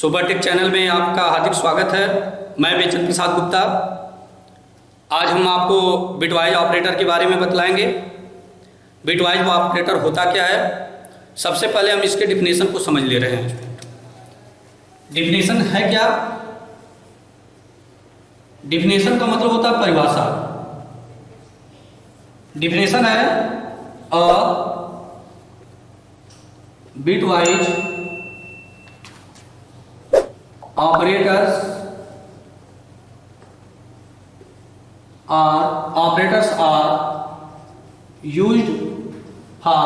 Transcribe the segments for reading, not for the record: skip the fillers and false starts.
Super take channel में आपका हार्दिक स्वागत है। मैं बेचन प्रसाद गुप्ता। आज हम आपको बिटवाइज ऑपरेटर के बारे में बतलाएंगे। बिटवाइज ऑपरेटर होता क्या है, सबसे पहले हम इसके डिफिनेशन को समझ ले रहे हैं। डिफिनेशन है क्या? डिफिनेशन का मतलब होता है परिभाषा। डिफिनेशन है bitwise operators are used for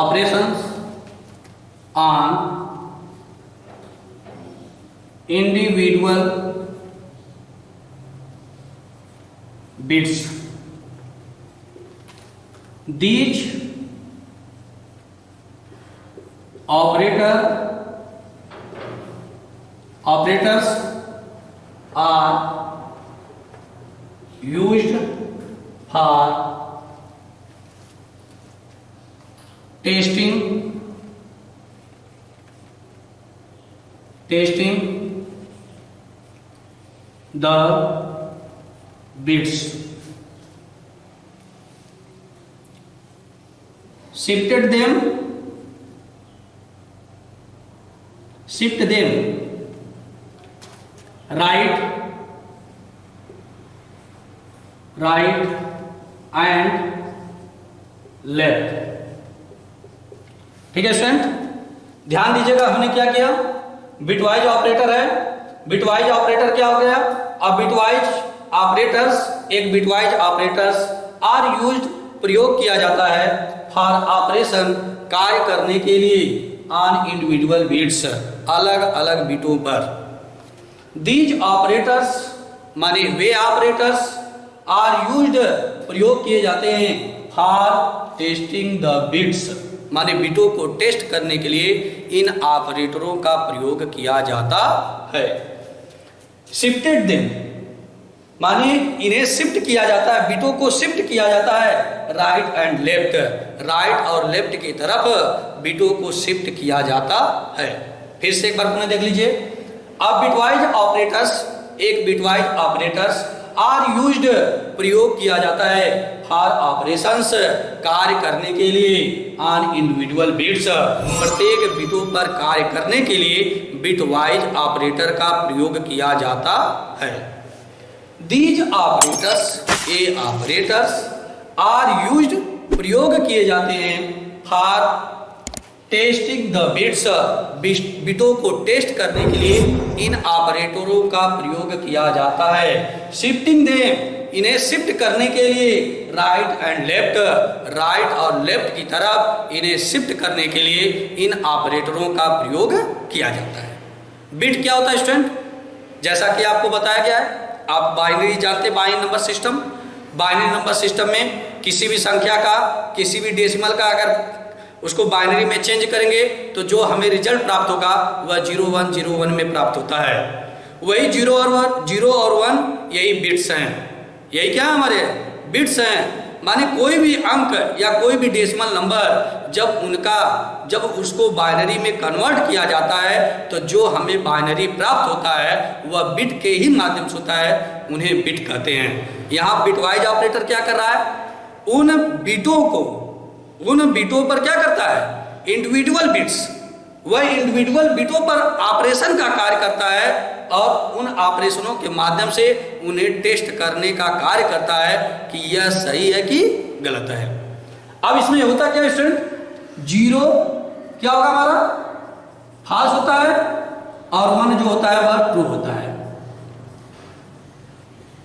operations on individual bits. These operators are used for testing the bits. Shift them right and left। ठीक है स्टूडेंट, ध्यान दीजिएगा। हमने क्या किया? बिटवाइज ऑपरेटर है। बिटवाइज ऑपरेटर क्या हो गया? अब बिटवाइज ऑपरेटर्स, एक बिटवाइज ऑपरेटर्स आर यूज्ड, प्रयोग किया जाता है फॉर ऑपरेशन, कार्य करने के लिए, ऑन इंडिविजुअल बिट्स, अलग अलग बिटों पर। दीज ऑपरेटर्स माने वे ऑपरेटर्स आर यूज्ड, प्रयोग किए जाते हैं फॉर टेस्टिंग द बिट्स, माने बिटों को टेस्ट करने के लिए इन ऑपरेटरों का प्रयोग किया जाता है। शिफ्टेड देम माने इन्हें शिफ्ट किया जाता है, बिटों को शिफ्ट किया जाता है राइट एंड लेफ्ट, राइट और लेफ्ट की तरफ बिटों को शिफ्ट किया जाता है। फिर से एक बार पुनः देख लीजिए। अब बिटवाइज ऑपरेटर्स, एक बिटवाइज ऑपरेटर्स आर यूज्ड, प्रयोग किया जाता है फॉर ऑपरेशंस, कार्य करने के लिए, ऑन इंडिविजुअल बिट्स, प्रत्येक बिटों पर कार्य करने के लिए बिटवाइज ऑपरेटर का प्रयोग किया जाता है। These operators, ये ऑपरेटर्स आर यूज्ड, प्रयोग किए जाते हैं फॉर टेस्टिंग द बिट्स, बिटों को टेस्ट करने के लिए इन ऑपरेटरों का प्रयोग किया जाता है। शिफ्टिंग देम, इन्हें शिफ्ट करने के लिए राइट एंड लेफ्ट, राइट और लेफ्ट की तरफ इन्हें शिफ्ट करने के लिए इन ऑपरेटरों का प्रयोग किया जाता है। बिट क्या होता है स्टूडेंट? जैसा कि आपको बताया गया है, आप बाइनरी जानते हैं, binary number system. Binary number system में किसी भी संख्या का, किसी भी डेसिमल का अगर उसको बाइनरी में चेंज करेंगे तो जो हमें रिजल्ट प्राप्त होगा वह 0101 में प्राप्त होता है। वही 0 और 1 यही बिट्स हैं। यही क्या है? हमारे बिट्स हैं। माने कोई भी अंक या कोई भी डेसिमल नंबर जब उसको बाइनरी में कन्वर्ट किया जाता है तो जो हमें बाइनरी प्राप्त होता है वह बिट के ही माध्यम से होता है, उन्हें बिट कहते हैं। यहाँ बिटवाइज ऑपरेटर क्या कर रहा है? उन बिटों पर क्या करता है? इंडिविजुअल बिट्स, वह इंडिविजुअल बिटों पर ऑपरेशन का कार्य करता है और उन ऑपरेशनों के माध्यम से उन्हें टेस्ट करने का कार्य करता है कि यह सही है कि गलत है। अब इसमें होता क्या स्टूडेंट? 0 क्या होगा? हमारा फॉल्स होता है और 1 जो होता है वह ट्रू होता है।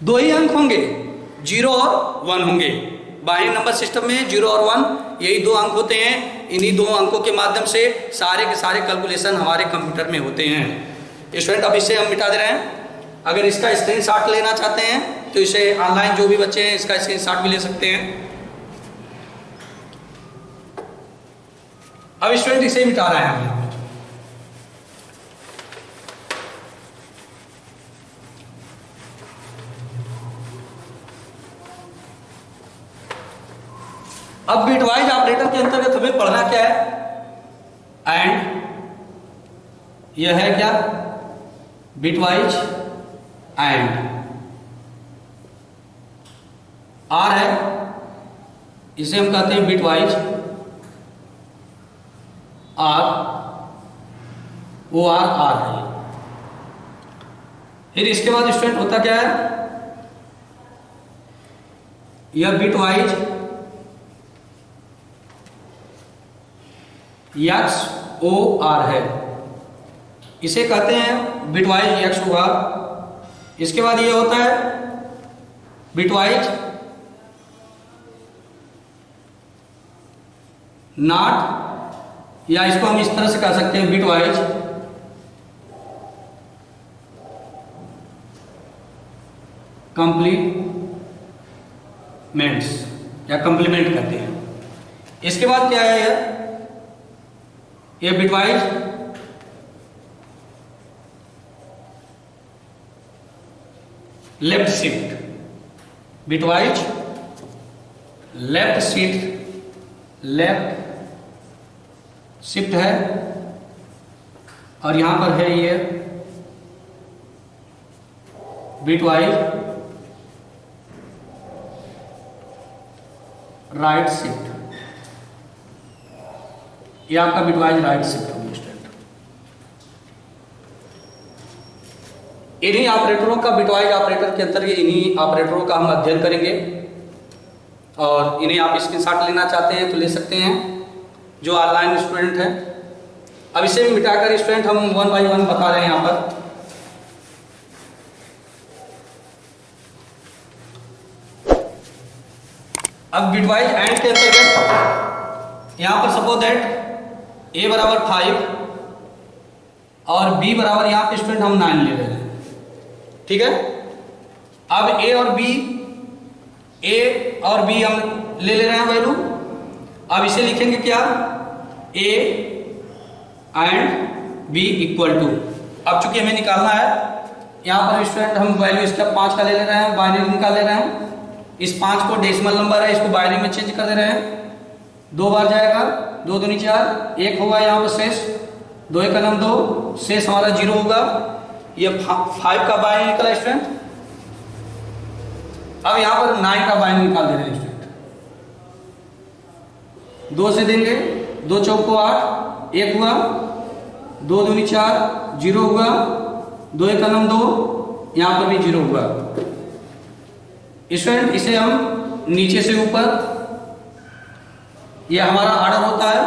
दो ही अंक होंगे, 0 और 1 होंगे। बाइनरी नंबर सिस्टम में 0 और 1 यही दो अंक होते हैं। इन्हीं दो अंकों के माध्यम से सारे के सारे कैलकुलेशन हमारे कंप्यूटर में होते हैं। स्टूडेंट अब इसे हम मिटा दे रहे हैं। अगर इसका स्क्रीनशॉट लेना चाहते हैं तो इसे ऑनलाइन जो भी बच्चे हैं इसका स्क्रीनशॉट भी ले सकते हैं। अब स्टूडेंट इसे मिटा रहे हैं हम। अब बिटवाइज ऑपरेटर के अंतर्गत हमें पढ़ना क्या है? एंड, यह है क्या? Bitwise and. आर है, इसे हम कहते हैं बिटवाइज आर, वो आर है। फिर इसके बाद स्टूडेंट होता क्या है? यह बिटवाइज एक्स ओ आर है, इसे कहते हैं बिटवाइज एक्स ओ आर। इसके बाद ये होता है बिटवाइज नॉट, या इसको हम इस तरह से कह सकते हैं बिटवाइज कंप्लीमेंट्स, या कंप्लीमेंट करते हैं। इसके बाद क्या है? ये bitwise left shift, bitwise left shift है, और यहां पर है ये बिटवाइज राइट शिफ्ट, ये आपका बिटवाइज राइट शिफ्ट होगी स्टूडेंट। इन्हीं ऑपरेटरों का, बिटवाइज ऑपरेटर के अंतर्गत इन्हीं ऑपरेटरों का हम अध्ययन करेंगे, और इन्हें आप स्क्रीनशॉट लेना चाहते हैं तो ले सकते हैं, जो ऑनलाइन स्टूडेंट है। अब इसे भी मिटाकर स्टूडेंट हम 1 बाय 1 बता रहे हैं यहां पर। अब बिटवाइज एंड के अंतर्गत यहां पर सपोज दैट a बराबर 5 और b बराबर यहां पे स्टूडेंट हम 9 ले रहे हैं, ठीक है। अब a और b हम ले रहे हैं वैल्यू। अब इसे लिखेंगे क्या? a and b equal to, अब चूंकि हमें निकालना है यहां पर स्टूडेंट, हम वैल्यू इसका 5 का ले रहे हैं, बाइनरी निकाल ले रहे हैं। इस 5 को डेसिमल नंबर है, इसको बाइनरी में चेंज कर दे रहे हैं। 2 बार जाएगा, 2 दूनी 4, 1 होगा यहाँ पर शेष, 2 1 2, शेष हमारा 0 होगा। ये 5 का बाइनरी निकला स्टूडेंट। अब यहाँ पर 9 का बाइनरी निकाल दे रहे हैं स्टूडेंट। 2 से देंगे, 2 चौको 8, 1 हुआ, 2 दूनी 4, 0 हुआ, 2 1 2, यहाँ पर भी 0 हुआ स्टूडेंट। इसे हम नीचे से ऊपर, ये हमारा ऑर्डर होता है।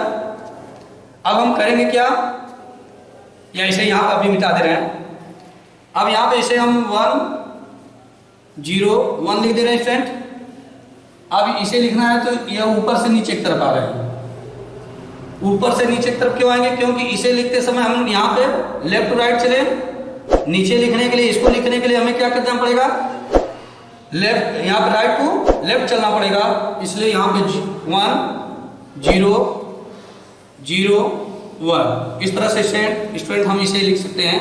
अब हम करेंगे क्या? या इसे यहां पर भी मिटा दे रहे हैं। अब यहां पे इसे हम 1 0 1 लिख दे रहे हैं स्टूडेंट। अब इसे लिखना है तो यह ऊपर से नीचे की तरफ आ रहे हैं। ऊपर से नीचे की तरफ क्यों आएंगे? क्योंकि इसे लिखते समय हम यहां पे लेफ्ट टू राइट चले। नीचे लिखने के लिए, इसको लिखने के लिए हमें क्या करना पड़ेगा? लेफ्ट, यहाँ पे राइट टू लेफ्ट चलना पड़ेगा। इसलिए यहाँ पे 1 0 0 1 इस तरह से स्टूडेंट हम इसे लिख सकते हैं।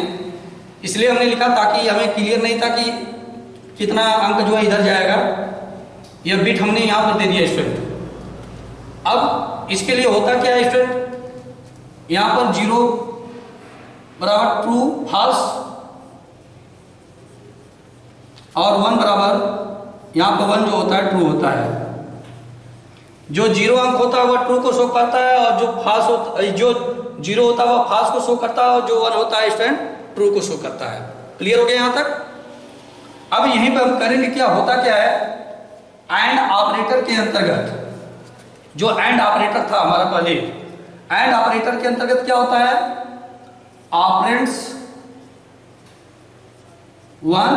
इसलिए हमने लिखा ताकि हमें क्लियर नहीं था कि कितना अंक जो है इधर जाएगा। यह बिट हमने यहाँ पर दे दिया स्टूडेंट। अब इसके लिए होता क्या है स्टूडेंट? यहाँ पर 0 बराबर ट्रू फॉल्स और 1 बराबर यहाँ पर 1 जो होता है ट्रू होता है। जो 0 अंक होता है वह ट्रू को शो करता है, और जो फॉल्स होता, जो 0 होता है वह फॉल्स को शो करता है, और जो 1 होता है स्टूडेंट ट्रू को शो करता है। क्लियर हो गया यहाँ तक? अब यहीं पर हम करेंगे क्या, होता क्या है? एंड ऑपरेटर के अंतर्गत, जो एंड ऑपरेटर था हमारा पहले, एंड ऑपरेटर के अंतर्गत क्या होता है? ऑपरेंड्स 1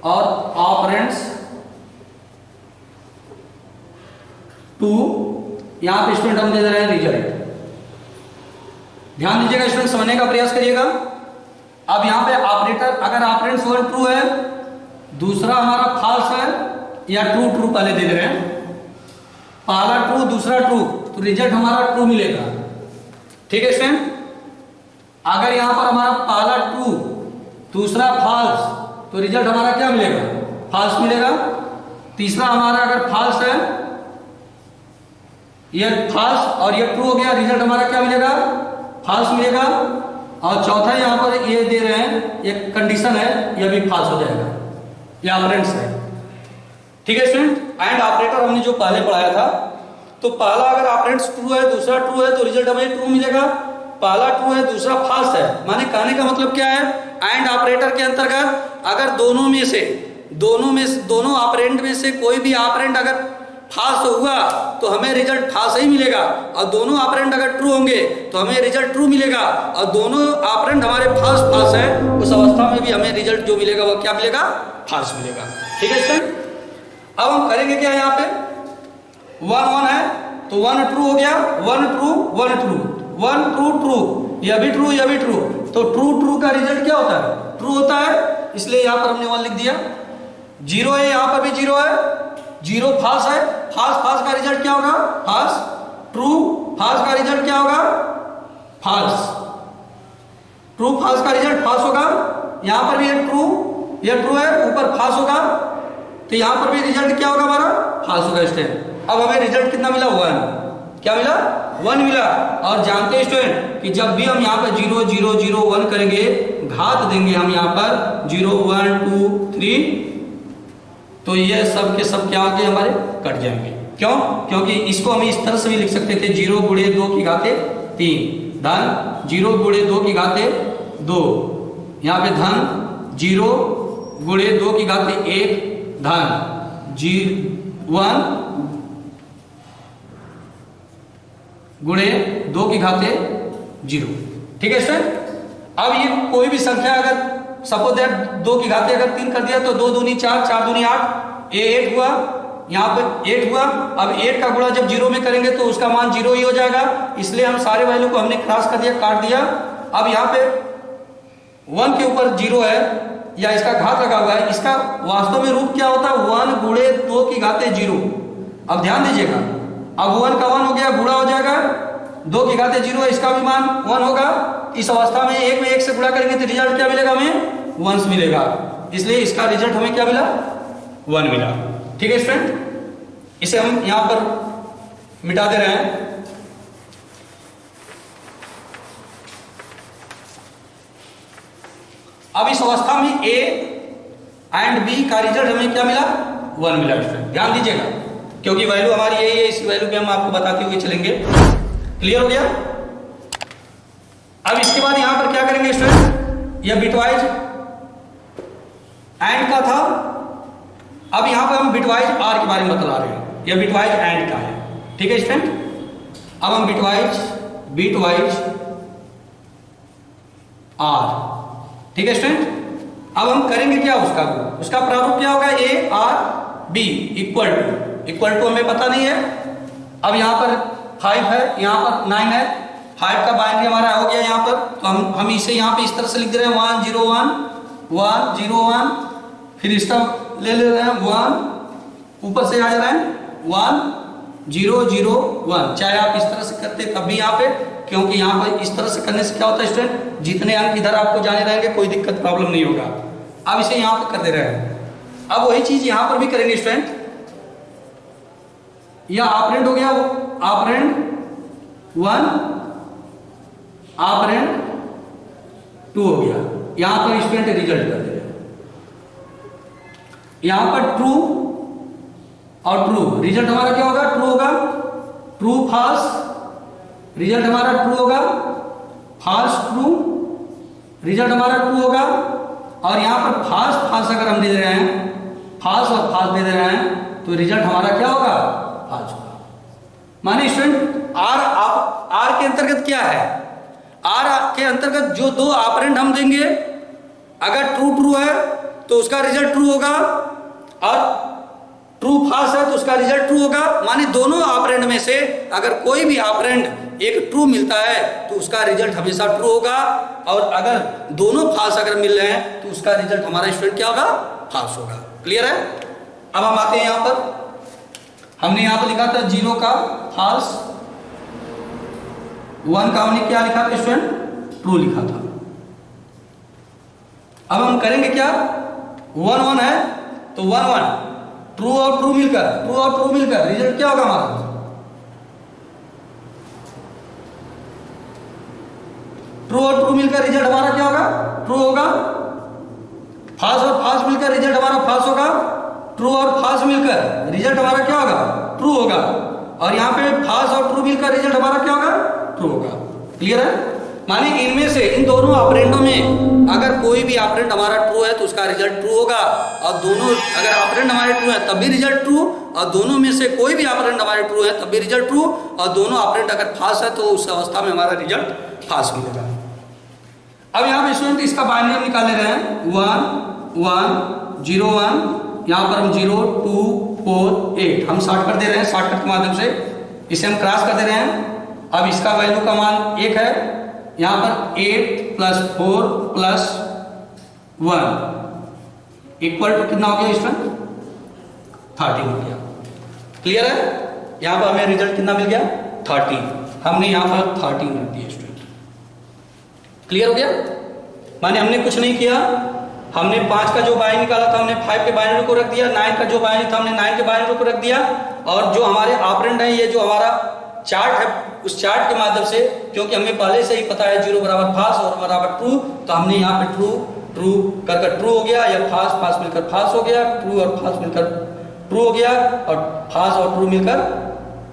और ऑपरेंड्स 2, यहां पे स्टूडेंट हम दे रहे हैं रिजल्ट। ध्यान दीजिएगा स्टूडेंट, समझने का प्रयास करिएगा। अब यहां पे ऑपरेटर, अगर ऑपरेंड्स 1 ट्रू है, दूसरा हमारा फॉल्स है, या ट्रू ट्रू पहले दे रहे हैं, पहला ट्रू दूसरा ट्रू, तो रिजल्ट हमारा ट्रू मिलेगा। ठीक है स्टूडेंट? अगर यहां पर हमारा पहला ट्रू दूसरा फॉल्स, तो रिजल्ट हमारा क्या मिलेगा? फॉल्स मिलेगा। तीसरा हमारा अगर फॉल्स है ये फॉल्स और ये ट्रू हो गया, रिजल्ट हमारा क्या मिलेगा? फॉल्स मिलेगा। और चौथा यहाँ पर ये दे रहे हैं, एक कंडीशन है, यह भी फॉल्स हो जाएगा, ये ऑपरेंड्स है। ठीक है स्टूडेंट, एंड ऑपरेटर हमने जो पहले पढ़ाया था, तो पहला अगर ऑपरेंड्स ट्रू है, दूसरा ट्रू है, तो रिजल्ट हमें ट्रू मिलेगा। पहला ट्रू है, दूसरा फॉल्स है, माने कहने का मतलब क्या है, एंड ऑपरेटर के अंतर्गत अगर दोनों ऑपरेंड में से कोई भी ऑपरेंड अगर फॉल्स हुआ तो हमें रिजल्ट फॉल्स ही मिलेगा, और दोनों ऑपरेंड अगर ट्रू होंगे तो हमें रिजल्ट ट्रू मिलेगा, और दोनों ऑपरेंड हमारे फॉल्स है, उस अवस्था में भी हमें रिजल्ट जो मिलेगा वो क्या मिलेगा? फॉल्स मिलेगा। ठीक है स्टूडेंट, अब हम करेंगे क्या, यहाँ पे 1 1 है तो 1 ट्रू हो गया, 1 ट्रू 1 ट्रू, 1 ट्रू ट्रू, यह भी ट्रू, यह भी ट्रू, तो ट्रू ट्रू का रिजल्ट क्या होता है? ट्रू होता है, इसलिए यहाँ पर हमने 1 लिख दिया। 0 है, यहाँ पर भी 0 है, 0 फॉल्स है, फॉल्स का रिजल्ट क्या होगा? फॉल्स। ट्रू फॉल्स का रिजल्ट क्या होगा? फॉल्स। ट्रू फॉल्स का रिजल्ट फॉल्स होगा। यहाँ पर भी ये ट्रू है, ऊपर फॉल्स होगा, तो यहाँ पर भी रिजल्ट क्या होगा हमारा? फॉल्स होगा स्टूडेंट। अब हमें रिजल्ट कितना मिला? 1। क्या मिला? 1 मिला। और जानते हैं स्टूडेंट कि जब भी हम यहाँ पर 0 0 0 1 करेंगे, घात देंगे हम यहाँ पर 0 1 2 3, तो ये सब के सब क्या होंगे? हमारे कट जाएंगे। क्यों? क्योंकि इसको हम इस तरह से भी लिख सकते थे, 0 गुणे 2 की घाते 3 धन 0 गुणे 2 की घाते 2, यहाँ पे धन 0 गुणे 2 की घाते 1 धन 1 गुणे 2 की घाते 0। ठीक है स्टूडेंट, अब ये कोई भी संख्या अगर सपोज दैट 2 की घाते अगर 3 कर दिया तो 2 दूनी 4, 4 दूनी 8, ये 8 हुआ, यहाँ पे 8 हुआ। अब 8 का गुणा जब 0 में करेंगे तो उसका मान 0 ही हो जाएगा, इसलिए हम सारे वैल्यू को हमने क्रॉस कर दिया, काट दिया। अब यहाँ पे 1 के ऊपर 0 है या इसका घात लगा हुआ है, इसका वास्तव में रूप क्या होता है? 1 गुणे 2 की घाते 0। अब ध्यान दीजिएगा, अब 1 का 1 हो गया, गुणा हो जाएगा, 2 की घाते 0 है, इसका भी मान 1 होगा। इस अवस्था में 1 में 1 से गुणा करेंगे तो रिजल्ट क्या मिलेगा? हमें 1 मिलेगा, इसलिए इसका रिजल्ट हमें क्या मिला? 1 मिला। ठीक है स्टूडेंट, इसे हम यहां पर मिटा दे रहे हैं। अब इस अवस्था में A एंड B का रिजल्ट हमें क्या मिला? 1 मिला स्टूडेंट, ध्यान दीजिएगा, क्योंकि वैल्यू हमारी यही है, इस वैल्यू पे हम आपको बताते हुए चलेंगे। क्लियर हो गया? अब इसके बाद यहां पर क्या करेंगे स्टूडेंट? यह बिटवाइज एंड का था, अब यहां पर हम बिटवाइज आर के बारे में बता रहे हैं, यह बिटवाइज एंड का है। ठीक है स्टूडेंट, अब हम बिटवाइज आर। ठीक है स्टूडेंट, अब हम करेंगे क्या? उसका प्रारूप क्या होगा? A or B equal to हमें पता नहीं है। अब यहाँ पर 5 है, यहाँ पर 9 है, 5 का बाइनरी हमारा हो गया यहाँ पर, तो हम इसे यहाँ पे इस तरह से लिख दे रहे हैं 1 0 1 1 0 1, फिर इसका ले रहे हैं 1, ऊपर से आ जा रहा है 1 0 0 1। चाहे आप इस तरह से करते तब भी यहाँ पे, क्योंकि यहाँ पर इस तरह से करने से क्या होता है स्टूडेंट? जितने अंक इधर आपको जाने रहेंगे कोई दिक्कत प्रॉब्लम नहीं होगा। अब इसे यहाँ पे कर दे रहे हैं। अब वही चीज यहाँ पर भी करेंगे स्टूडेंट, यह ऑपरेंड हो गया, ऑपरेंड 1 ऑपरेंड 2 हो गया। यहां पर स्टूडेंट रिजल्ट कर दे रहे हैं, यहां पर ट्रू और ट्रू, रिजल्ट हमारा क्या होगा? ट्रू होगा। ट्रू फॉल्स, रिजल्ट हमारा ट्रू होगा। फॉल्स ट्रू, रिजल्ट हमारा ट्रू होगा। और यहां पर फॉल्स अगर हम दे रहे हैं, फॉल्स और फॉल्स दे रहे हैं, तो रिजल्ट हमारा क्या होगा? फॉल्स होगा। माने स्टूडेंट आर के अंतर्गत क्या है? आर के अंतर्गत जो 2 ऑपरेंड हम देंगे, अगर ट्रू है तो उसका रिजल्ट ट्रू होगा, और ट्रू फॉल्स है तो उसका रिजल्ट ट्रू होगा। माने दोनों ऑपरेंड में से अगर कोई भी ऑपरेंड एक ट्रू मिलता है तो उसका रिजल्ट हमेशा ट्रू होगा, और अगर दोनों फॉल्स अगर मिल रहे हैं तो उसका रिजल्ट हमारा स्टूडेंट क्या होगा? फॉल्स होगा। क्लियर है? अब हम आते हैं यहां पर, हमने यहां पर लिखा था 0 का फॉल्स, 1 का हमने क्या लिखा था स्टूडेंट? ट्रू लिखा था। अब हम करेंगे क्या? 1 1 है तो 1 1 ट्रू और ट्रू मिलकर रिजल्ट क्या होगा हमारा? ट्रू और ट्रू मिलकर रिजल्ट हमारा क्या होगा? ट्रू होगा। फॉल्स और फॉल्स मिलकर रिजल्ट हमारा फॉल्स होगा। ट्रू और फॉल्स मिलकर रिजल्ट हमारा क्या होगा? ट्रू होगा। और यहाँ पे फॉल्स और ट्रू मिलकर रिजल्ट हमारा क्या होगा? ट्रू होगा। क्लियर है? माने इनमें से इन दोनों ऑपरेंडों में अगर कोई भी ऑपरेंड हमारा ट्रू है तो उसका रिजल्ट ट्रू होगा, और दोनों अगर ऑपरेंड हमारे ट्रू है तब भी रिजल्ट ट्रू, और दोनों में से कोई भी ऑपरेंड हमारे ट्रू है तब भी रिजल्ट ट्रू, और दोनों ऑपरेंड अगर फॉल्स है तो उस अवस्था में हमारा रिजल्ट फॉल्स मिलेगा। अब यहाँ पे स्टूडेंट इसका बाइनरी हम निकाल ले रहे हैं 1 1 0 1, यहाँ पर हम 0 2 4 8 हम शॉर्ट कर दे रहे हैं, शॉर्टकट के माध्यम से इसे हम क्रॉस कर दे रहे हैं। अब इसका वैल्यू का मान 1 है, यहाँ पर 8 + 4 + 1 इक्वल टू कितना हो गया स्टूडेंट? 13 हो गया। क्लियर है? यहाँ पर हमें रिजल्ट कितना मिल गया? 13। हमने यहाँ पर 13 रख दिया स्टूडेंट। क्लियर हो गया? माने हमने कुछ नहीं किया, हमने 5 का जो बाइनरी निकाला था हमने 5 के बाइनरी को रख दिया, 9 का जो बाइनरी था हमने 9 के बाइनरी को रख दिया, और जो हमारे ऑपरेंड है ये जो हमारा चार्ट है उस चार्ट के माध्यम से, क्योंकि हमें पहले से ही पता है 0 बराबर फॉल्स और बराबर ट्रू, तो हमने यहाँ पे ट्रू ट्रू कर ट्रू हो गया, या फॉल्स फॉल्स मिलकर फॉल्स हो गया, ट्रू और फॉल्स मिलकर ट्रू हो गया, और फॉल्स और ट्रू मिलकर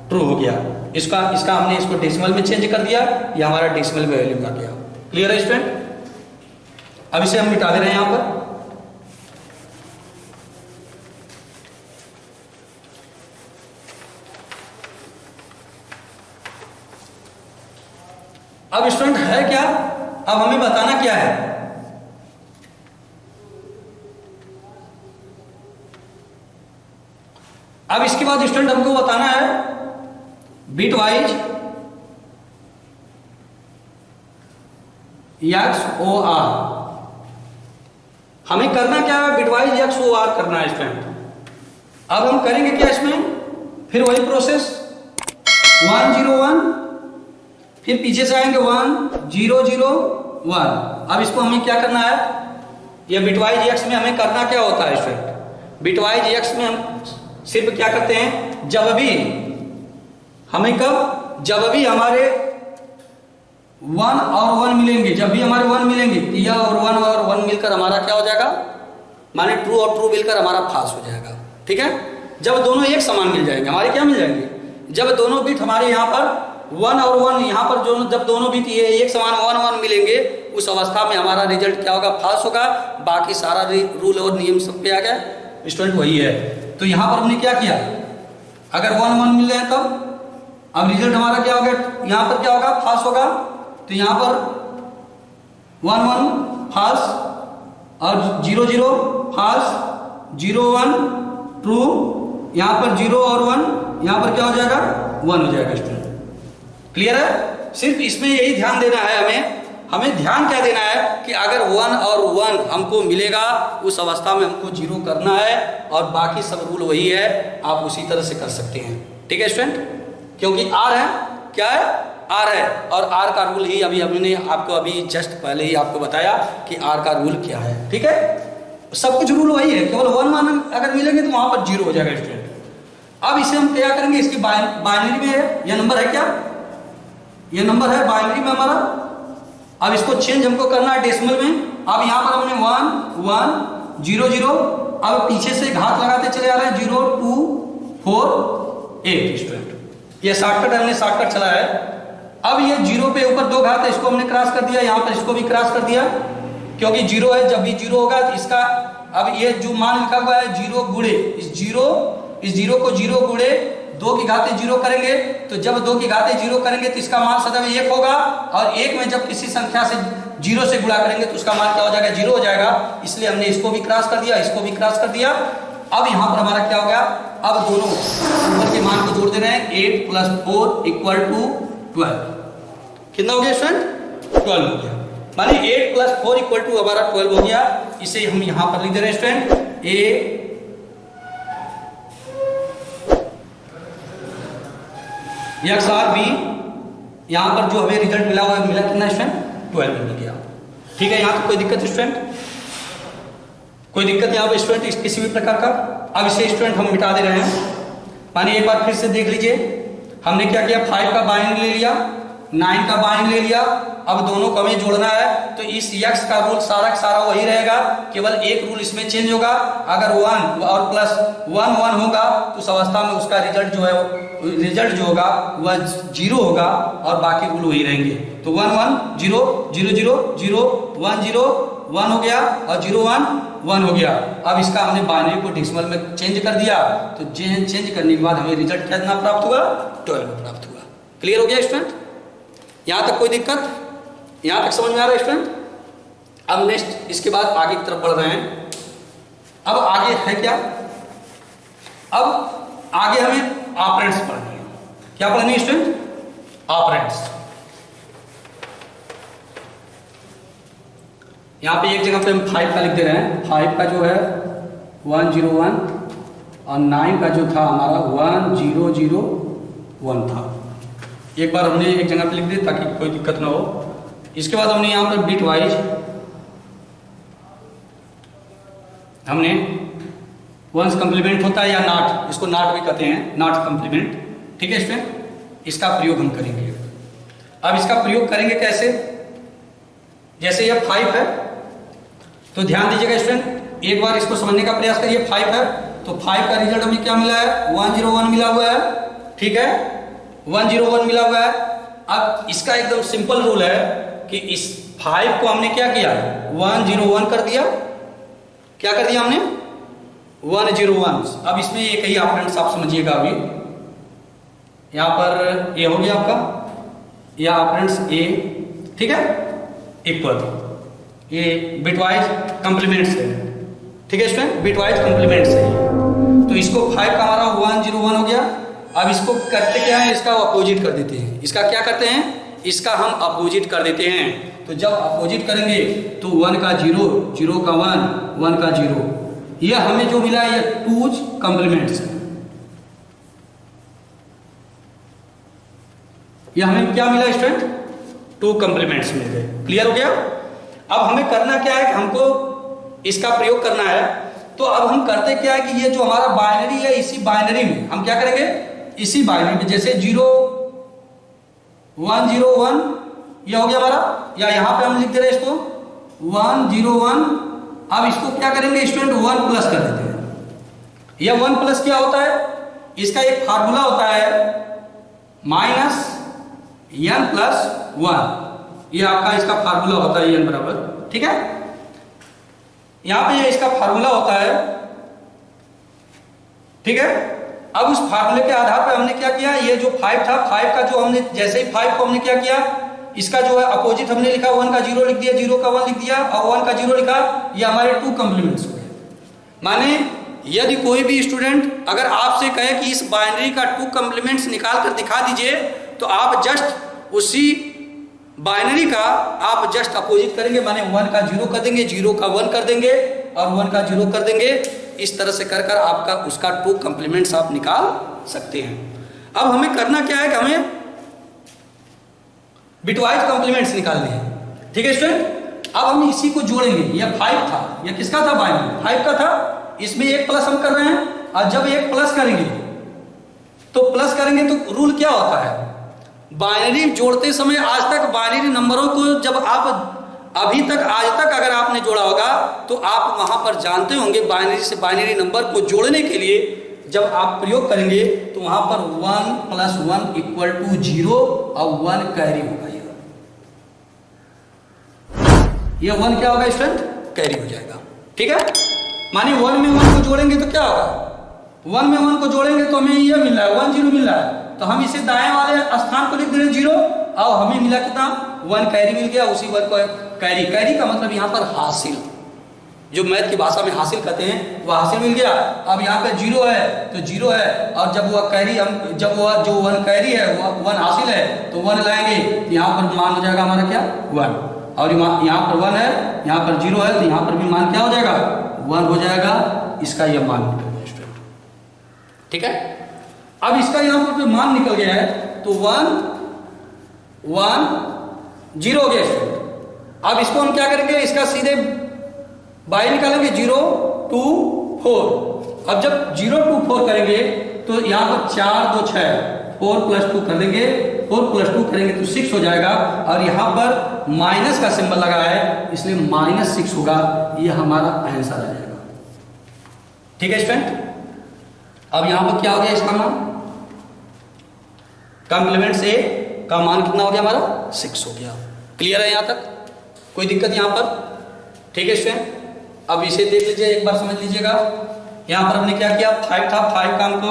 ट्रू हो गया। इसका हमने इसको डेसिमल में चेंज कर दिया, ये हमारा डेसिमल में वैल्यू आ गया। क्लियर है स्टूडेंट? अब इसे हम मिटा दे रहे हैं यहाँ पर। अब स्टूडेंट है क्या? अब हमें बताना क्या है? अब इसके बाद स्टूडेंट हमको बताना है बिट वाइज XOR। हमें करना क्या है? बिटवाइज XOR करना है स्टूडेंट। अब हम करेंगे क्या इसमें? फिर वही प्रोसेस 1 0 1, फिर पीछे से आएंगे 1 0 0 1। अब इसको हमें क्या करना है? ये बिटवाइज X में हमें करना क्या होता है स्टूडेंट? बिटवाइज X में हम सिर्फ क्या करते हैं, जब भी हमें कब, जब भी हमारे 1 और 1 मिलेंगे, जब भी हमारे 1 मिलेंगे, यह और 1 मिलकर हमारा क्या हो जाएगा? माने ट्रू और ट्रू मिलकर हमारा फॉल्स हो जाएगा। ठीक है? जब दोनों एक समान मिल जाएंगे, हमारे क्या मिल जाएंगे? जब दोनों बिट हमारे यहाँ पर 1 और 1 यहाँ पर जो जब दोनों बिट ये एक समान 1 1 मिलेंगे, उस अवस्था में हमारा रिजल्ट क्या होगा? फॉल्स होगा। बाकी सारा रूल और नियम सब पे आ गया स्टूडेंट, वही है। तो यहाँ पर हमने क्या किया? अगर 1 1 मिल जाए तब अब रिजल्ट हमारा क्या होगा? यहाँ पर क्या होगा? फॉल्स होगा। तो यहाँ पर 1 1 फॉल्स और 0 0 फॉल्स, 0 1 ट्रू, यहाँ पर 0 और 1 यहाँ पर क्या हो जाएगा? 1 हो जाएगा स्टूडेंट। क्लियर है? सिर्फ इसमें यही ध्यान देना है हमें ध्यान क्या देना है कि अगर 1 और 1 हमको मिलेगा उस अवस्था में हमको 0 करना है, और बाकी सब रूल वही है, आप उसी तरह से कर सकते हैं। ठीक है स्टूडेंट? क्योंकि R है, क्या है? R है, और R का रूल ही अभी हमने आपको अभी जस्ट पहले ही आपको बताया कि R का रूल क्या है। ठीक है? सब कुछ रूल वही है, केवल 1 1 अगर मिलेंगे तो वहां पर 0 हो जाएगा स्टूडेंट। अब इसे हम क्या करेंगे? इसकी बाइनरी में है, यह नंबर है क्या? यह नंबर है बाइनरी में हमारा। अब इसको चेंज हमको करना है डेसिमल में। अब यहाँ पर हमने 1 1 0 0, अब पीछे से घात लगाते चले आ रहे हैं 0 2 4 8 स्टूडेंट। ये शॉर्टकट हमने शॉर्टकट चला है। अब ये 0 पे ऊपर 2 घात है, इसको हमने क्रॉस कर दिया, यहाँ पर इसको भी क्रॉस कर दिया, क्योंकि 0 है। जब भी 0 होगा तो इसका, अब ये जो मान लिखा हुआ है 0 गुणे इस 0 को 0 गुणे 2 की घाते 0 करेंगे, तो जब 2 की घाते 0 करेंगे तो इसका मान सदैव 1 होगा, और 1 में जब किसी संख्या से 0 से गुणा करेंगे तो उसका मान क्या हो जाएगा? 0 हो जाएगा। इसलिए हमने इसको भी क्रॉस कर दिया, इसको भी क्रॉस कर दिया। अब यहाँ पर हमारा क्या हो गया? अब दोनों ऊपर के मान को जोड़ दे रहे हैं। 8 + 4 = 12। कितना हो गया स्टूडेंट? 12 हो गया। माने 8 + 4 = हमारा 12 हो गया। इसे हम यहाँ पर लिख दे रहे हैं स्टूडेंट A XOR B। यहाँ पर जो हमें रिजल्ट मिला हुआ मिला कितना स्टूडेंट? 12 मिल गया। ठीक है? यहाँ तो कोई दिक्कत स्टूडेंट? कोई दिक्कत यहाँ पर स्टूडेंट किसी भी प्रकार का? अब इसे स्टूडेंट हम मिटा दे रहे हैं। माने एक बार फिर से देख लीजिए, हमने क्या किया? 5 का बाइनरी ले लिया, 9 का बाइन ले लिया, अब दोनों को हमें जोड़ना है, तो इस x का रूल सारा का सारा वही रहेगा, केवल एक रूल इसमें चेंज होगा। अगर 1 और प्लस 1 1 होगा तो उस अवस्था में उसका रिजल्ट जो है रिजल्ट जो होगा वह 0 होगा और बाकी रूल वही रहेंगे। तो 1 1 0 0 0 0 1 0 1 हो गया और 0 1 1 हो गया। अब इसका हमने बाइनरी को डेसिमल में चेंज कर दिया, तो चेंज करने के बाद हमें रिजल्ट कितना प्राप्त हुआ? 12 प्राप्त हुआ। क्लियर हो गया स्टूडेंट? यहां तक कोई दिक्कत? यहां तक समझ में आ रहा है स्टूडेंट? अब नेक्स्ट इसके बाद आगे की तरफ बढ़ रहे हैं। अब आगे है क्या? अब आगे हमें ऑपरेंड्स पढ़नी है। क्या पढ़नी है स्टूडेंट? ऑपरेंड्स। यहां पे एक जगह पे हम 5 का लिख दे रहे हैं। 5 का जो है 101 और 9 का जो था हमारा 1001 था। एक बार हमने एक जगह पे लिख दिया ताकि कोई दिक्कत ना हो। इसके बाद हमने यहां पर बिट वाइज हमने वंस कंप्लीमेंट होता है या नॉट, इसको नॉट भी कहते हैं, नॉट कंप्लीमेंट। ठीक है स्टूडेंट, इसका प्रयोग हम करेंगे। अब इसका प्रयोग करेंगे कैसे? जैसे यह 5 है तो ध्यान दीजिएगा स्टूडेंट, एक बार इसको समझने का प्रयास करिए। 5 है तो 5 का रिजल्ट हमें क्या मिला है? 101 मिला हुआ है। ठीक है, 101 मिला हुआ है। अब इसका एकदम सिंपल रूल है कि इस 5 को हमने क्या किया? 101 कर दिया। क्या कर दिया हमने? 101। अब इसमें एक ही ऑपरेंड्स आप समझिएगा। अभी यहां पर ए हो गया आपका, यह ऑपरेंड्स ए, ठीक है, इक्वल, ये बिटवाइज कंप्लीमेंट है। ठीक है स्टूडेंट, बिटवाइज कंप्लीमेंट है। तो इसको 5 का हमारा 101 हो गया। अब इसको करते क्या है? इसका अपोजिट कर देते हैं। इसका क्या करते हैं? इसका हम अपोजिट कर देते हैं। तो जब अपोजिट करेंगे तो 1 का 0, 0 का 1, 1 का 0, यह हमें जो मिला है यह 2 कंप्लीमेंट्स है। यह हमें क्या मिला स्टूडेंट? 2 कंप्लीमेंट्स मिल गए। क्लियर हो गया? अब हमें करना क्या है? हमको इसका प्रयोग करना है। तो अब हम करते क्या है कि ये जो हमारा बाइनरी है, इसी बाइनरी में हम क्या करेंगे? इसी बाइनरी में जैसे 0 1 0 1 यह हो गया हमारा, या यहां पे हम लिख दे रहे हैं इसको 1 0 1। अब इसको क्या करेंगे स्टूडेंट? 1 प्लस कर देते हैं। यह 1 प्लस क्या होता है? इसका एक फार्मूला होता है माइनस n प्लस 1। यह आपका इसका फार्मूला होता है n बराबर। ठीक है, यहां पे ये इसका फार्मूला होता है। ठीक है, अब उस फार्मूले के आधार पर हमने क्या किया? ये जो 5 था, 5 का जो हमने जैसे ही 5 को हमने क्या किया? इसका जो है अपोजिट हमने लिखा, 1 का 0 लिख दिया, 0 का 1 लिख दिया और 1 का 0 लिखा। ये हमारे 2 कंप्लीमेंट्स हो गए। माने यदि कोई भी स्टूडेंट अगर आपसे कहे कि इस बाइनरी का 2 कंप्लीमेंट्स निकाल कर दिखा दीजिए, तो आप जस्ट उसी बाइनरी का आप जस्ट अपोजिट करेंगे। माने 1 का 0 कर देंगे, 0 का 1 कर देंगे और 1 का 0 कर देंगे। इस तरह से कर कर आपका उसका 2 कंप्लीमेंट्स आप निकाल सकते हैं। अब हमें करना क्या है कि हमें बिटवाइज कंप्लीमेंट्स निकालने हैं। ठीक है स्टूडेंट, अब हम इसी को जोड़ेंगे। यह 5 था, यह किसका था? बाइनरी 5 का था। इसमें 1 प्लस हम कर रहे हैं और जब 1 प्लस करेंगे तो रूल क्या होता है? बाइनरी जोड़ते समय आज तक बाइनरी नंबरों को जब आप अभी तक आज तक अगर आपने जोड़ा होगा तो आप वहां पर जानते होंगे बाइनरी से बाइनरी नंबर को जोड़ने के लिए जब आप प्रयोग करेंगे तो वहां पर 1 प्लस 1 इक्वल टू 0 और 1 कैरी होगा। ये 1 क्या होगा स्टूडेंट? कैरी हो जाएगा। ठीक है, मानिए 1 में 1 को जोड़ेंगे तो क्या होगा? 1 में 1 को जोड़ेंगे तो हमें ये मिल रहा है 1 0 मिल रहा है, तो हम इसे दाएं वाले स्थान को लिख दे रहे 0 और हमें मिला कितना? 1 कैरी मिल गया। उसी 1 को कैरी का मतलब यहाँ पर हासिल, जो मैथ की भाषा में हासिल कहते हैं, वह हासिल मिल गया। अब यहाँ पे 0 है तो 0 है और जब वह कैरी जब वह जो 1 कैरी है वह 1 हासिल है तो 1 लाएंगे तो यहाँ पर मान हो जाएगा हमारा क्या? 1। और यहाँ पर 1 है, यहाँ पर 0 है तो यहाँ पर भी मान क्या हो जाएगा? 1 हो जाएगा। इसका यह मान निकल गया स्टूडेंट। ठीक है, अब इसका यहाँ पर मान निकल गया है तो 1 1 0 हो गया स्टूडेंट। अब इसको हम क्या करेंगे? इसका सीधे बाई निकालेंगे 0 2 4। अब जब 0 2 4 करेंगे तो यहाँ पर 4 2 6 4 प्लस 2 कर देंगे, 4 प्लस 2 करेंगे तो 6 हो जाएगा, और यहाँ पर माइनस का सिंबल लगा है इसलिए -6 होगा, ये हमारा आंसर आ जाएगा। ठीक है स्टूडेंट, अब यहाँ पर क्या हो गया इसका मान, कॉम्प्लीमेंट ए का मान कितना हो गया हमारा 6 हो गया। क्लियर है यहाँ तक, कोई दिक्कत यहाँ पर? ठीक है स्टूडेंट, अब इसे देख लीजिए, एक बार समझ लीजिएगा। यहाँ पर हमने क्या किया, 5 था, 5 का हमको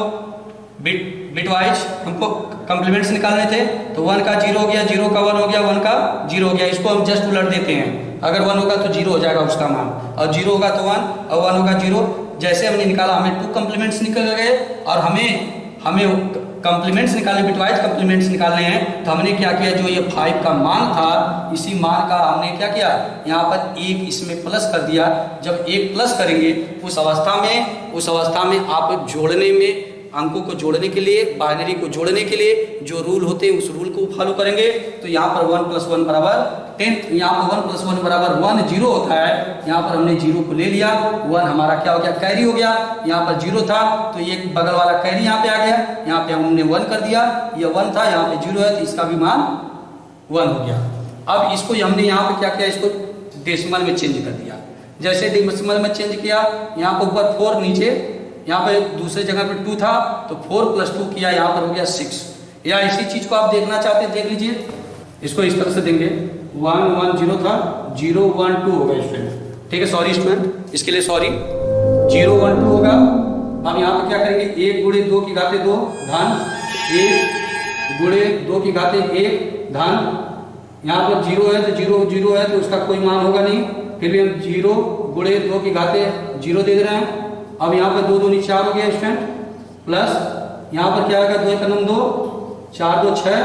बिट वाइज हमको कॉम्प्लीमेंट्स निकालने थे, तो 1 का 0 हो गया, 0 का 1 हो गया, 1 का 0 हो गया, इसको हम जस्ट उलट देते हैं। अगर 1 होगा तो 0 हो जाएगा उसका मान, और 0 होगा तो 1 और 1 होगा 0। जैसे हमने निकाला हमें 2 कॉम्प्लीमेंट्स निकल गए, और हमें कॉम्प्लीमेंट्स निकालने, बिटवाइज कॉम्प्लीमेंट्स निकालने हैं, तो हमने क्या किया, जो ये 5 का मान था इसी मान का हमने क्या किया, यहाँ पर 1 इसमें प्लस कर दिया। जब 1 प्लस करेंगे उस अवस्था में आप जोड़ने में, अंकों को जोड़ने के लिए, बाइनरी को जोड़ने के लिए जो रूल होते हैं उस रूल को फॉलो करेंगे। तो यहाँ पर 1 + 1 = 10, यहाँ पर 1 + 1 = 1, 0 होता है, यहाँ पर हमने 0 को ले लिया, 1 हमारा क्या हो गया, कैरी हो गया। यहाँ पर 0 था तो ये बगल वाला कैरी यहाँ पे आ गया, यहाँ पे हमने 1 कर दिया, ये 1 था, यहाँ पे 0 है तो इसका भी मान 1 हो गया। अब इसको हमने यहाँ पे क्या किया, इसको डेसिमल में चेंज कर दिया। जैसे डेसिमल में चेंज किया, यहाँ पर ऊपर 4, नीचे यहाँ पे दूसरे जगह पे 2 था तो 4 + 2 किया, यहाँ पर हो गया 6। या इसी चीज को आप देखना चाहते हैं, देख लीजिए, इसको इस तरह से देंगे, 1 1 0 था, 0 1 2 होगा स्टूडेंट। ठीक है, सॉरी स्टूडेंट, इसके लिए सॉरी, 0 1 2 होगा। अब यहाँ पे क्या करेंगे, 1 × 2 की घाते 2 धन 1 × 2 की घाते 1 धन, यहाँ पर 0 है तो 0 0 है तो उसका कोई मान होगा नहीं, फिर भी हम 0 × 2 की घाते 0 दे रहे हैं। अब यहाँ पर 2 2 4 हो गया स्टूडेंट, प्लस यहाँ पर क्या होगा, 2 1 2 4 2 6,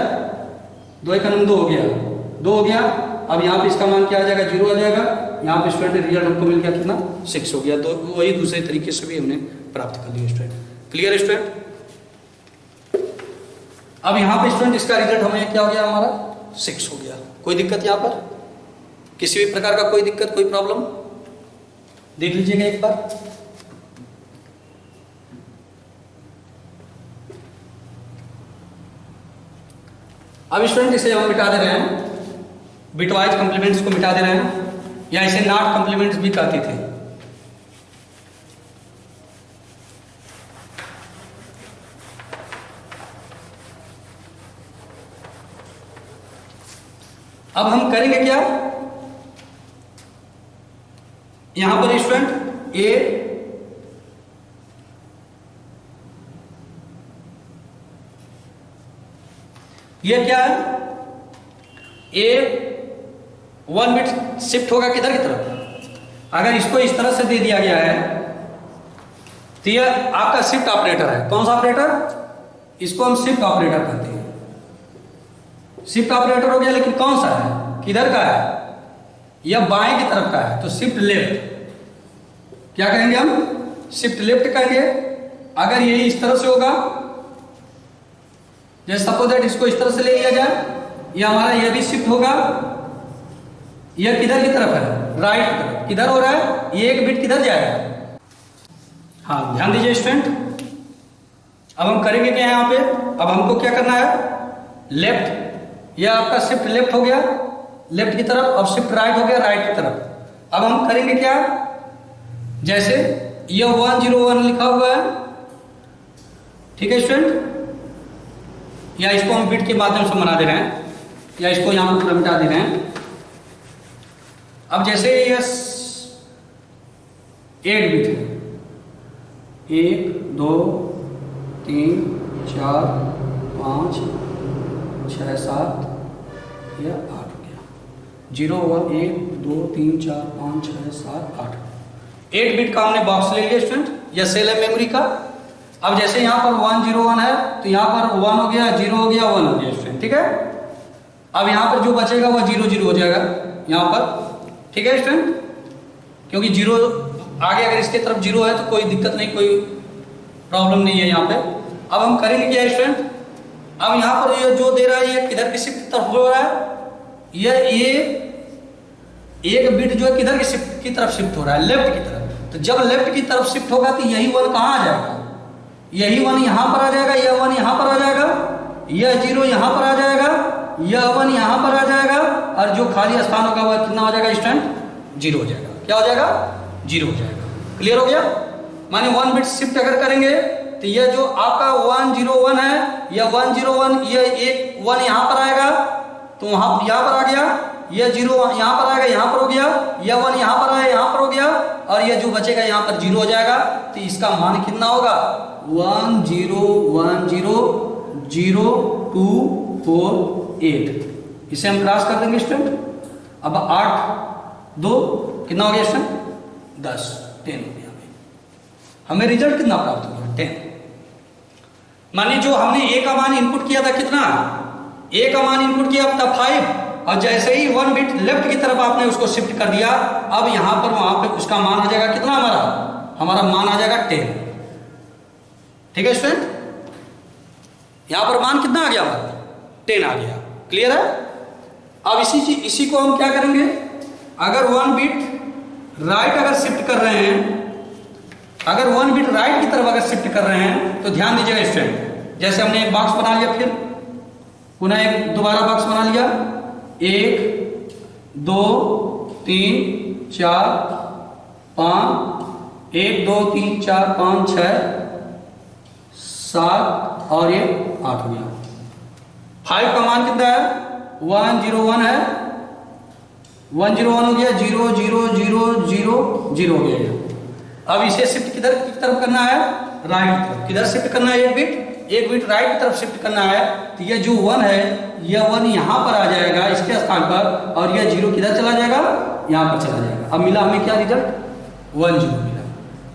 2 1 2 हो गया, 2 हो गया। अब यहाँ पे इसका मान क्या आ जाएगा, 0 आ जाएगा। यहाँ पे स्टूडेंट रिजल्ट हमको मिल गया कितना, 6 हो गया। तो वही दूसरे तरीके से भी हमने प्राप्त कर लिया स्टूडेंट। क्लियर है स्टूडेंट? अब यहाँ पे स्टूडेंट इसका रिजल्ट हमें क्या हो गया, हमारा 6 हो गया। कोई दिक्कत यहाँ पर, किसी भी प्रकार का कोई दिक्कत, कोई प्रॉब्लम? देख लीजिएगा एक बार। अब स्टूडेंट इसे हम मिटा दे रहे हैं, बिटवाइज कॉम्प्लीमेंट्स को मिटा दे रहे हैं, या इसे नॉट कॉम्प्लीमेंट्स भी कहते थे। अब हम करेंगे क्या, यहां पर स्टूडेंट ये क्या है, ए 1 बिट शिफ्ट होगा किधर की तरफ। अगर इसको इस तरह से दे दिया गया है तो यह आपका शिफ्ट ऑपरेटर है। कौन सा ऑपरेटर? इसको हम शिफ्ट ऑपरेटर कहते हैं। शिफ्ट ऑपरेटर हो गया, लेकिन कौन सा है, किधर का है, यह बाएं की तरफ का है, तो शिफ्ट लेफ्ट। क्या कहेंगे हम, शिफ्ट लेफ्ट कहेंगे। अगर ये इस तरह से होगा, जैसे सपोज दैट इसको इस तरह से ले लिया जाए, ये हमारा ये भी शिफ्ट होगा, यह किधर की तरफ है, राइट की तरफ। किधर हो रहा है, ये 1 बिट किधर जाएगा। हाँ ध्यान दीजिए स्टूडेंट, अब हम करेंगे क्या यहाँ पे, अब हमको क्या करना है, लेफ्ट, यह आपका शिफ्ट लेफ्ट हो गया लेफ्ट की तरफ, अब शिफ्ट राइट हो गया राइट की तरफ। अब हम करेंगे क्या, जैसे ये 1 0 1 लिखा हुआ है, ठीक है स्टूडेंट, या इसको हम बिट के माध्यम से बना दे रहे हैं, या इसको यहां पर पूरा मिटा दे रहे हैं। अब जैसे ये 8 बिट है, 1 2 3 4 5 6 7 या 8 हो गया, 0 1 2 3 4 5 6 7 8। 8 बिट का हमने बॉक्स ले लिया स्टूडेंट, या सेल है मेमोरी का। अब जैसे यहाँ पर 1 0 1 है तो यहाँ पर 1 हो गया, 0 हो गया, 1 हो गया स्टूडेंट, ठीक है। अब यहाँ पर जो बचेगा वो 0 0 हो जाएगा यहाँ पर, ठीक है स्टूडेंट, क्योंकि 0 आगे अगर इसके तरफ 0 है तो कोई दिक्कत नहीं, कोई प्रॉब्लम नहीं है यहाँ पे। अब हम करेंगे क्या स्टूडेंट, अब यहाँ पर ये जो दे रहा है ये किधर की शिफ्ट तरफ हो रहा है, ये 1 बिट जो है किधर की तरफ शिफ्ट हो रहा है, लेफ्ट की तरफ। तो जब लेफ्ट की तरफ शिफ्ट होगा तो यही 1 कहाँ आ जाएगा, यही 1 यहाँ पर आ जाएगा, यह 1 यहाँ पर आ जाएगा, यह 0 यहाँ पर आ जाएगा, यह 1 यहाँ पर आ जाएगा, और जो खाली स्थान होगा वह कितना हो जाएगा स्टूडेंट? 0 हो जाएगा। क्या हो जाएगा? 0 हो जाएगा। क्लियर हो गया? माने 1 बिट शिफ्ट अगर करेंगे तो यह जो आपका 101 है, यह 101, यह एक 1 यहाँ पर आएगा तो वहां यहाँ पर आ गया, यह 0 यहाँ पर आएगा, यहाँ पर हो गया, यह 1 यहाँ पर आया, यहाँ पर हो गया, और यह जो बचेगा यहाँ पर 0 हो जाएगा। तो इसका मान कितना होगा? 1 0 1 0 0 2 4 8। इसे हम क्रॉस कर देंगे स्टूडेंट। अब 8 2 कितना हो गया स्टूडेंट? 10 10 हो गया। हमें रिजल्ट कितना प्राप्त हो गया? 10। माने जो हमने ए का मान इनपुट किया था कितना? ए का मान इनपुट किया था 5, और जैसे ही 1 बिट लेफ्ट की तरफ आपने उसको शिफ्ट कर दिया, अब यहां पर वहां पे उसका मान आ जाएगा कितना? हमारा मान आ जाएगा 10। ठीक है स्टूडेंट? यहां पर मान कितना आ गया? हमारा 10 आ गया। क्लियर है? अब इसी को हम क्या करेंगे? अगर 1 बिट राइट अगर शिफ्ट कर रहे हैं, अगर 1 बिट राइट की तरफ अगर शिफ्ट कर रहे हैं तो ध्यान दीजिएगा स्टूडेंट। जैसे हमने एक बॉक्स बना लिया, फिर पुनः एक दोबारा बॉक्स बना लिया, 1 2 3 4 5 1 2 3 4 5 6 7 और ये 8 हो गया। 5 का मान कितना है? 101 है, 101 हो गया, 0 0 0 0 0 हो गया। अब इसे शिफ्ट किधर की तरफ करना है? राइट की तरफ। किधर शिफ्ट करना है? एक बिट राइट की तरफ शिफ्ट करना है। तो ये जो 1 है, यह 1 यहाँ पर आ जाएगा इसके स्थान पर, और यह 0 किधर चला जाएगा? यहाँ पर चला जाएगा। अब मिला हमें क्या रिजल्ट? 1 0 मिला।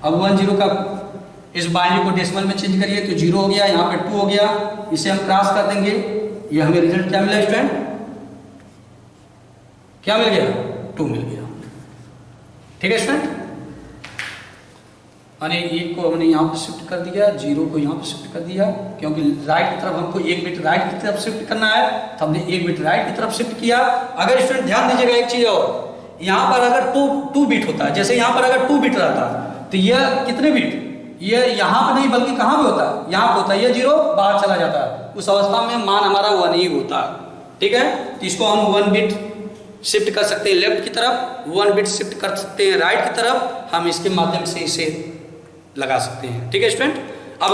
अब 1 0 का इस बाइनरी को डेसिमल में चेंज करिए तो 0 हो गया, यहाँ पे 2 हो गया। इसे हम क्रॉस कर देंगे। ये हमें रिजल्ट क्या मिला स्टूडेंट? क्या मिल गया? 2 मिल गया। ठीक है स्टूडेंट? मैंने 1 को हमने यहाँ पर शिफ्ट कर दिया, 0 को यहाँ पर शिफ्ट कर दिया, क्योंकि राइट की तरफ हमको 1 बिट राइट की तरफ शिफ्ट करना है, तो हमने 1 बिट राइट की तरफ शिफ्ट किया। अगर स्टूडेंट ध्यान दीजिएगा एक चीज और, यहाँ पर अगर 2 बिट होता है, जैसे यहाँ पर अगर 2 बिट रहता तो यह कितने बिट? ये यहाँ पर नहीं बल्कि कहाँ पे होता है? यहाँ पे होता है। यह 0 बाहर चला जाता है, उस अवस्था में मान हमारा 1 ही होता है। ठीक है? तो इसको हम 1 बिट शिफ्ट कर सकते हैं लेफ्ट की तरफ, 1 बिट शिफ्ट कर सकते हैं राइट की तरफ। हम इसके माध्यम से इसे लगा सकते हैं। ठीक है स्टूडेंट? अब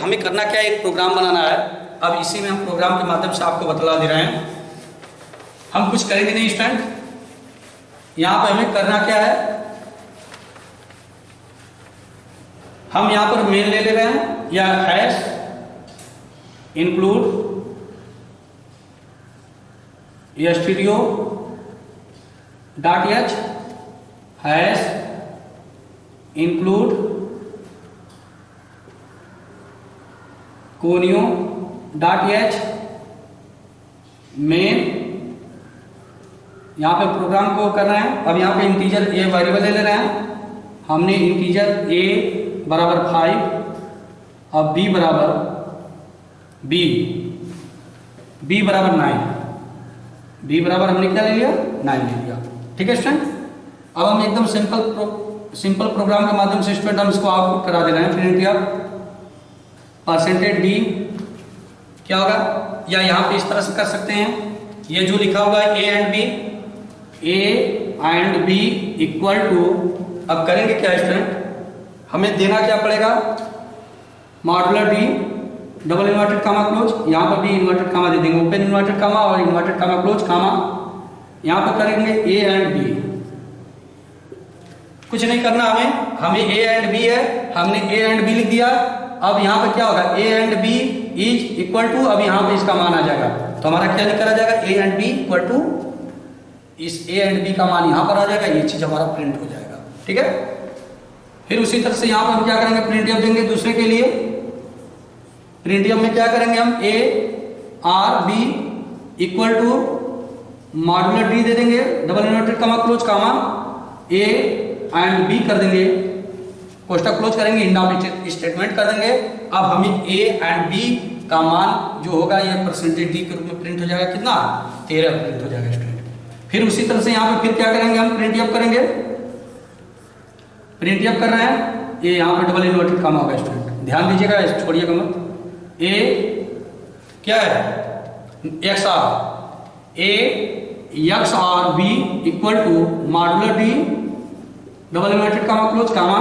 हमें करना क्या है? एक प्रोग्राम बनाना है। अब इसी में हम प्रोग्राम के माध्यम से आपको बतला दे रहे हैं। हम कुछ करेंगे नहीं स्टूडेंट। यहाँ पे हमें करना क्या है? हम यहाँ पर मेन ले रहे हैं, या hash include studio .h hash include conio .h main. यहाँ पे प्रोग्राम को कर रहे हैं। अब यहाँ पे इंटीजर ए वेरिएबल ले ले रहे हैं। हमने इंटीजर ए बराबर 5, अब बी बराबर हमने क्या ले लिया? 9 ले लिया। ठीक है स्टूडेंट? अब हम एकदम सिंपल प्रोग्राम के माध्यम से स्टूडेंट हम इसको आउटपुट करा दे रहे हैं। प्रिंट या %d क्या होगा? या यहाँ पे इस तरह से कर सकते हैं, ये जो लिखा हुआ है A and B equal to, अब करेंगे क्या स्टूडेंट? हमें देना क्या पड़ेगा? Modular D double inverted comma close, यहाँ पर भी इन्वर्टेड कामा दे देंगे, ओपन इन्वर्टेड कामा और इन्वर्टेड कामा क्लोज कामा। यहाँ पर करेंगे A एंड B। कुछ नहीं करना हमें A एंड B है, हमने A एंड B लिख दिया। अब यहाँ पे क्या होगा? A and B is equal to, अब यहाँ पे इसका मान आ जाएगा, तो हमारा क्या लिखा जाएगा? A and B equal to, इस A एंड B का मान यहाँ पर आ जाएगा, ये चीज हमारा प्रिंट हो जाएगा। ठीक है? फिर उसी तरह से यहाँ पर हम क्या करेंगे? प्रिंट देंगे दूसरे के लिए। प्रिंट में क्या करेंगे हम? A R B equal to modular D दे देंगे, double inverted comma close comma A and B कर देंगे, कोष्टक क्लोज करेंगे, इंड ऑफ स्टेटमेंट कर देंगे। अब हमें A एंड B का मान जो होगा ये %d के रूप में प्रिंट हो जाएगा। कितना? 13 प्रिंट हो जाएगा स्टूडेंट। फिर उसी तरह से यहाँ पे फिर क्या करेंगे? हम प्रिंट अप करेंगे। प्रिंट अप कर रहे हैं, ये यहाँ पे डबल इन्वर्टेड कामा होगा स्टूडेंट, ध्यान दीजिएगा, छोड़िएगा मत। A क्या है X R, A X R B equal to modular D double inverted comma close comma,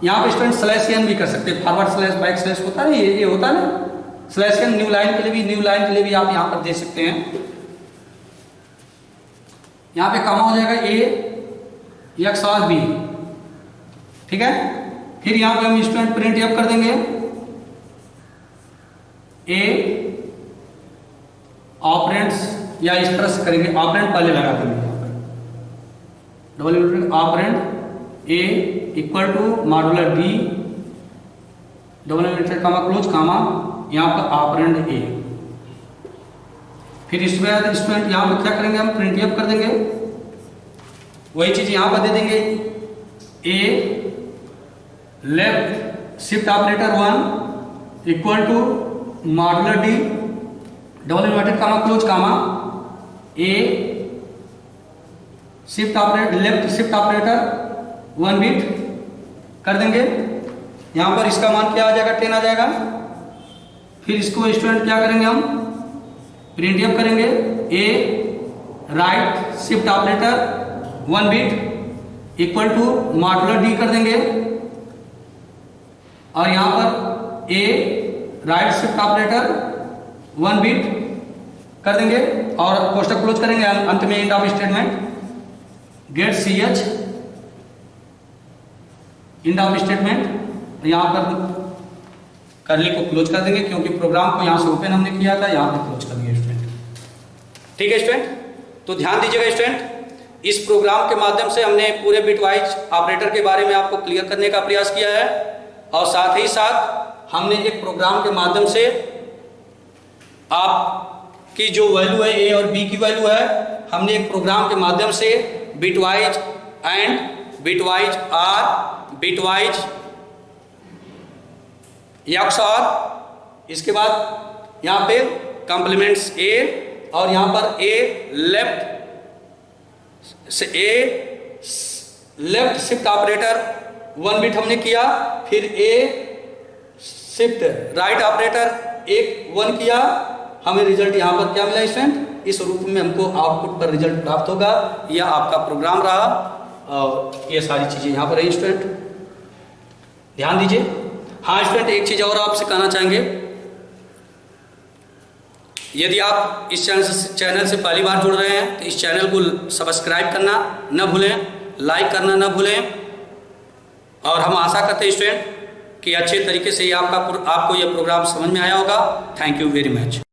यहाँ पे स्टूडेंट स्लैश एन भी कर सकते हैं, फॉरवर्ड स्लैश बैक स्लैश होता है, ये होता है ना स्लैश एन, न्यू लाइन के लिए भी, न्यू लाइन के लिए भी आप यहाँ पर दे सकते हैं। यहाँ पे कामा हो जाएगा ए एक्स आर बी, ठीक है। फिर यहाँ पे हम स्टूडेंट प्रिंट एफ कर देंगे, ए ऑपरेंट्स, या इस तरह से करेंगे, ऑपरेंट पहले लगा देंगे यहाँ पर, double inverted operand A equal to modular D double inverted comma close comma, यहाँ पर ऑपरेंड ए। फिर इसके बाद स्टूडेंट यहाँ पर क्या करेंगे, हम प्रिंट एफ कर देंगे, वही चीज यहाँ पर दे देंगे, A left shift operator 1 equal to modular D double inverted comma close comma, A shift operator left shift operator 1 bit कर देंगे। यहाँ पर इसका मान क्या आ जाएगा, 10 आ जाएगा। फिर इसको स्टूडेंट क्या करेंगे, हम प्रिंट एफ करेंगे, A right shift operator 1 bit equal to modular D कर देंगे, और यहाँ पर A right shift operator 1 bit कर देंगे, और कोष्टक क्लोज करेंगे, अंत में end of statement get C H end of statement, यहाँ पर करली को क्लोज कर देंगे, क्योंकि प्रोग्राम को यहाँ से ओपन हमने किया था, यहाँ पे क्लोज कर देंगे स्टूडेंट। ठीक है स्टूडेंट, तो ध्यान दीजिएगा स्टूडेंट, इस प्रोग्राम के माध्यम से हमने पूरे बिटवाइज ऑपरेटर के बारे में आपको क्लियर करने का प्रयास किया है, और साथ ही साथ हमने एक प्रोग्राम के माध्यम से आपकी जो वैल्यू है ए और बी की वैल्यू है, हमने एक प्रोग्राम के माध्यम से bitwise and bitwise or bitwise XOR, इसके बाद यहाँ पे कॉम्प्लीमेंट्स ए, और यहाँ पर ए लेफ्ट से ए लेफ्ट शिफ्ट ऑपरेटर 1 बिट हमने किया, फिर ए शिफ्ट राइट ऑपरेटर 1 किया, हमें रिजल्ट यहाँ पर क्या मिला स्टूडेंट, इस रूप में हमको आउटपुट पर रिजल्ट प्राप्त होगा। यह आपका प्रोग्राम रहा, और ये सारी चीजें यहाँ पर है स्टूडेंट, ध्यान दीजिए। हाँ स्टूडेंट, एक चीज और आपसे कहना चाहेंगे, यदि आप इस चैनल से पहली बार जुड़ रहे हैं तो इस चैनल को सब्सक्राइब करना न भूलें, लाइक करना न भूलें, और हम आशा करते हैं स्टूडेंट कि अच्छे तरीके से आपको यह प्रोग्राम समझ में आया होगा। Thank you very much.